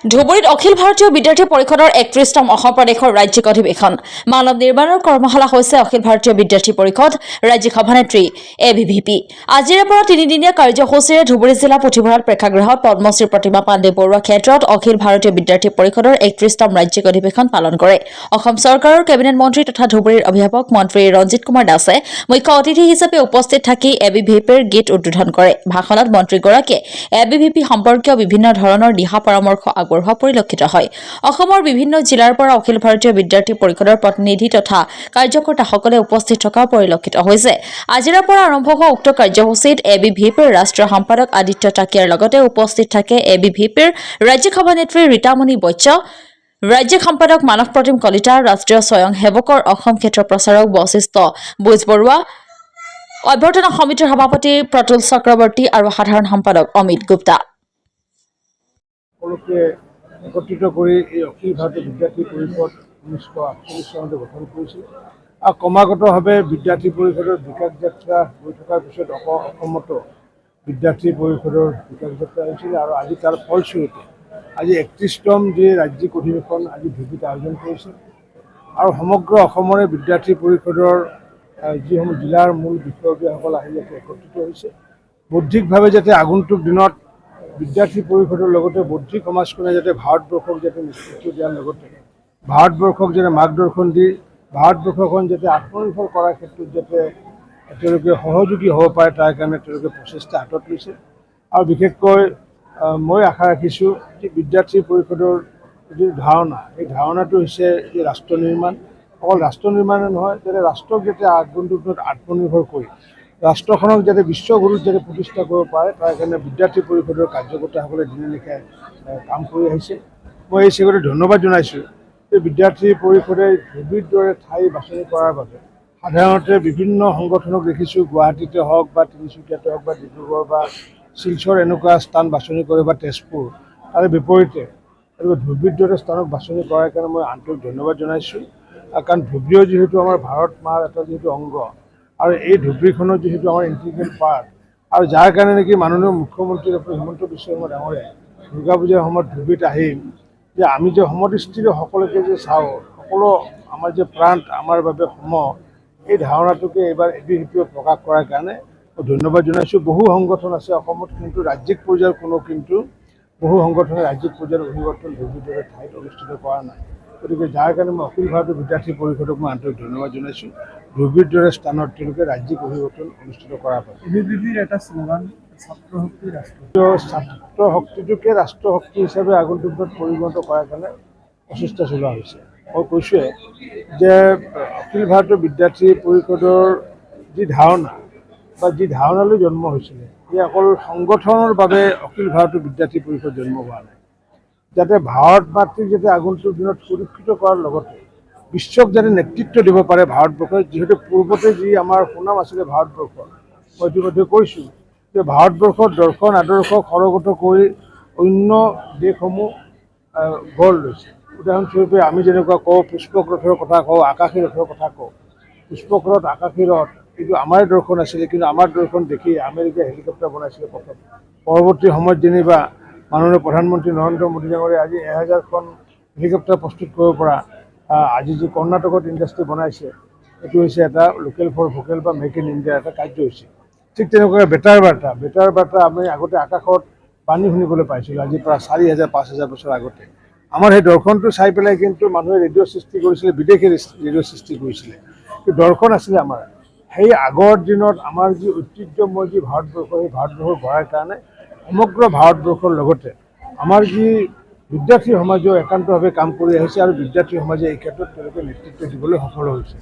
ধুবুৰীত অখিল ভাৰতীয় বিদ্যাৰ্থী পৰিষদৰ ৩১তম অসম প্ৰদেশৰ ৰাজ্যিক অধিৱেশন মানৱ নিৰ্মাণৰ কৰ্মশালা হৈছে অখিল ভাৰতীয় বিদ্যাৰ্থী পৰিষদ ৰাজ্যিক সভানেত্ৰী ABVP। আজিৰে পৰা তিনিদিনীয়া কাৰ্যসূচীৰে ধুবুৰী জিলা পুথিভঁৰাল প্ৰেক্ষাগৃহত পদ্মশ্ৰী প্ৰতিমা পাণ্ডে বৰুৱা ক্ষেত্ৰত অখিল ভাৰতীয় বিদ্যাৰ্থী পৰিষদৰ ৩১তম ৰাজ্যিক অধিৱেশন পালন কৰে। অসম চৰকাৰৰ কেবিনেট মন্ত্ৰী তথা ধুবুৰীৰ অভিভাৱক মন্ত্ৰী ৰঞ্জিত কুমাৰ দাসে মুখ্য অতিথি হিচাপে উপস্থিত থাকি ABVPৰ গীত উদ্বোধন কৰে। ভাষণত মন্ত্ৰীগৰাকীয়ে ABVP সম্পৰ্কীয় বিভিন্ন ধৰণৰ দিহা পৰামৰ্শ আগবঢ়োৱা পৰিলক্ষিত হয়। অসমৰ বিভিন্ন জিলাৰ পৰা অখিল ভাৰতীয় বিদ্যাৰ্থী পৰিষদৰ প্ৰতিনিধি তথা কাৰ্যকৰ্তাসকলে উপস্থিত থকা পৰিলক্ষিত হৈছে। আজিৰে পৰা আৰম্ভ হোৱা উক্ত কাৰ্যসূচীত ABVPৰ ৰাষ্ট্ৰীয় সম্পাদক আদিত্য টাকিয়াৰ লগতে উপস্থিত থাকে ABVPৰ ৰাজ্যিক সভানেত্ৰী ৰীতামণি বৈশ্য, ৰাজ্যিক সম্পাদক মানস প্ৰতিম কলিতা, ৰাষ্ট্ৰীয় স্বয়ং সেৱকৰ অসম ক্ষেত্ৰ প্ৰচাৰক বশিষ্ঠ বুজবৰুৱা, অভ্যৰ্থনা সমিতিৰ সভাপতি প্ৰতুল চক্ৰৱৰ্তী আৰু সাধাৰণ সম্পাদক অমিত গুপ্তা। সকলোকে একত্ৰিত কৰি এই অখিল ভাৰতীয় বিদ্যাৰ্থী পৰিষদ 1948 চনতে গঠন কৰিছিল আৰু ক্ৰমাগতভাৱে বিদ্যাৰ্থী পৰিষদৰ বিকাশ যাত্ৰা হৈ থকাৰ পিছত অসমতো বিদ্যাৰ্থী পৰিষদৰ বিকাশ যাত্ৰা হৈছিল আৰু আজি তাৰ ফলস্বৰূপে আজি ৩১তম যি ৰাজ্যিক অধিৱেশন আজি ধুবুৰীত আয়োজন কৰিছিল আৰু সমগ্ৰ অসমৰে বিদ্যাৰ্থী পৰিষদৰ যিসমূহ জিলাৰ মূল বিষয়ববীয়াসকল আহি ইয়াতে একত্ৰিত হৈছে বৌদ্ধিকভাৱে যাতে আগন্তুক দিনত বিদ্যাৰ্থী পৰিষদৰ লগতে বৌদ্ধিক সমাজখনে যাতে ভাৰতবৰ্ষক যাতে নেতৃত্ব দিয়াৰ লগতে ভাৰতবৰ্ষক যাতে মাৰ্গদৰ্শন দি ভাৰতবৰ্ষখন যাতে আত্মনিৰ্ভৰ কৰাৰ ক্ষেত্ৰত যাতে তেওঁলোকে সহযোগী হ'ব পাৰে তাৰ কাৰণে তেওঁলোকে প্ৰচেষ্টা হাতত লৈছে আৰু বিশেষকৈ মই আশা ৰাখিছোঁ যে বিদ্যাৰ্থী পৰিষদৰ যি ধাৰণা এই ধাৰণাটো হৈছে যে ৰাষ্ট্ৰ নিৰ্মাণ, অকল ৰাষ্ট্ৰ নিৰ্মাণে নহয় যাতে ৰাষ্ট্ৰক যাতে আগন্তুক দিনত আত্মনিৰ্ভৰ কৰি ৰাষ্ট্ৰখনক যাতে বিশ্বগুৰুত যাতে প্ৰতিষ্ঠা কৰিব পাৰে তাৰ কাৰণে বিদ্যাৰ্থী পৰিষদৰ কাৰ্যকৰ্তাসকলে দিনে নিশাই কাম কৰি আহিছে। মই এই চেগতে ধন্যবাদ জনাইছোঁ যে বিদ্যাৰ্থী পৰিষদে ধুবুৰীৰ দৰে ঠাই বাছনি কৰাৰ বাবে সাধাৰণতে বিভিন্ন সংগঠনক দেখিছোঁ গুৱাহাটীতে হওক বা তিনিচুকীয়াতে হওক বা ডিব্ৰুগড় বা শিলচৰ এনেকুৱা স্থান বাছনি কৰে বা তেজপুৰ তাৰে বিপৰীতে ধুবুৰীৰ দৰে স্থানক বাছনি কৰাৰ কাৰণে মই আন্তৰিক ধন্যবাদ জনাইছোঁ। কাৰণ ধুবুৰীও যিহেতু আমাৰ ভাৰত মাৰ এটা যিহেতু অংগ আৰু এই ধুবুৰীখনৰ যিহেতু আমাৰ ইণ্টিগ্ৰেল পাৰ্ট আৰু যাৰ কাৰণে নেকি মাননীয় মুখ্যমন্ত্ৰী ডক্টৰ হিমন্ত বিশ্ব শৰ্মা ডাঙৰীয়াই দুৰ্গা পূজাৰ সময়ত ধুবুৰীত আহিম যে আমি যে সমদৃষ্টিৰে সকলোকে যে চাওঁ সকলো আমাৰ যে প্ৰাণ আমাৰ বাবে সম এই ধাৰণাটোকে এইবাৰ ABVPয়ে প্ৰকাশ কৰাৰ কাৰণে মই ধন্যবাদ জনাইছোঁ। বহু সংগঠন আছে অসমত কিন্তু ৰাজ্যিক পৰ্যায়ৰ বহু সংগঠনে ৰাজ্যিক পৰ্যায়ৰ অভিৱৰ্তন ধুবুৰীৰ দৰে ঠাইত অনুষ্ঠিত কৰা নাই। গতিকে যাৰ কাৰণে মই অখিল ভাৰতীয় বিদ্যাৰ্থী পৰিষদক মই আন্তৰিক ধন্যবাদ জনাইছোঁ। ধুবুৰীৰ দৰে স্থানত তেওঁলোকে ৰাজ্যিক অভিৱৰ্তন অনুষ্ঠিত কৰাৰ বাবে ABVPৰ এটা শ্লোগান ছাত্ৰ শক্তি ৰাষ্ট্ৰ ছাত্ৰ শক্তিটোকে ৰাষ্ট্ৰ শক্তি হিচাপে আগন্তুক দিনত পৰিগণিত কৰাৰ কাৰণে প্ৰচেষ্টা চলোৱা হৈছে। মই কৈছোঁৱে যে অখিল ভাৰতীয় বিদ্যাৰ্থী পৰিষদৰ যি ধাৰণা বা যি ধাৰণালৈ জন্ম হৈছিলে এই অকল সংগঠনৰ বাবে অখিল ভাৰতীয় বিদ্যাৰ্থী পৰিষদ জন্ম হোৱা নাই, যাতে ভাৰত মাতৃক যাতে আগন্তুক দিনত সুৰক্ষিত কৰাৰ লগতে বিশ্বক যাতে নেতৃত্ব দিব পাৰে ভাৰতবৰ্ষই যিহেতু পূৰ্বতে যি আমাৰ সুনাম আছিলে ভাৰতবৰ্ষৰ মই ইতিমধ্যে কৈছোঁ যে ভাৰতবৰ্ষৰ দৰ্শন আদৰ্শক সৰগত কৰি অন্য দেশসমূহ গঢ় লৈছে। উদাহৰণস্বৰূপে আমি যেনেকুৱা কওঁ পুষ্পক ৰথৰ কথা কওঁ, আকাশী ৰথৰ কথা কওঁ, পুষ্পক ৰথ আকাশী ৰথ কিন্তু আমাৰ দৰ্শন আছিলে কিন্তু আমাৰ দৰ্শন দেখি আমেৰিকাই হেলিকপ্টাৰ বনাইছিলে প্ৰথম। পৰৱৰ্তী সময়ত যেনিবা মাননীয় প্ৰধানমন্ত্ৰী নৰেন্দ্ৰ মোদী ডাঙৰীয়াই আজি 1000খন হেলিকপ্টাৰ প্ৰস্তুত কৰিব পৰা আজি যি কৰ্ণাটকত ইণ্ডাষ্ট্ৰী বনাইছে এইটো হৈছে এটা লোকেল ফৰ ভোকেল বা মেক ইন ইণ্ডিয়াৰ এটা কাৰ্যসূচী। ঠিক তেনেকৈ বেটাৰ বাৰ্তা আমি আগতে আকাশত বাণী শুনিবলৈ পাইছিলোঁ আজিৰ পৰা 4000-5000 বছৰ আগতে। আমাৰ সেই দৰ্শনটো চাই পেলাই কিন্তু মানুহে ৰেডিঅ' সৃষ্টি কৰিছিলে, বিদেশী ৰেডিঅ' সৃষ্টি কৰিছিলে কিন্তু দৰ্শন আছিলে আমাৰ। সেই আগৰ দিনত আমাৰ যি ঐতিহ্যময় যি ভাৰতবৰ্ষ সেই ভাৰতবৰ্ষৰ গঢ়াৰ কাৰণে সমগ্ৰ ভাৰতবৰ্ষৰ লগতে আমাৰ যি বিদ্যাৰ্থী সমাজেও একান্তভাৱে কাম কৰি আহিছে আৰু বিদ্যাৰ্থী সমাজে এই ক্ষেত্ৰত তেওঁলোকে নেতৃত্ব দিবলৈ সফল হৈছে।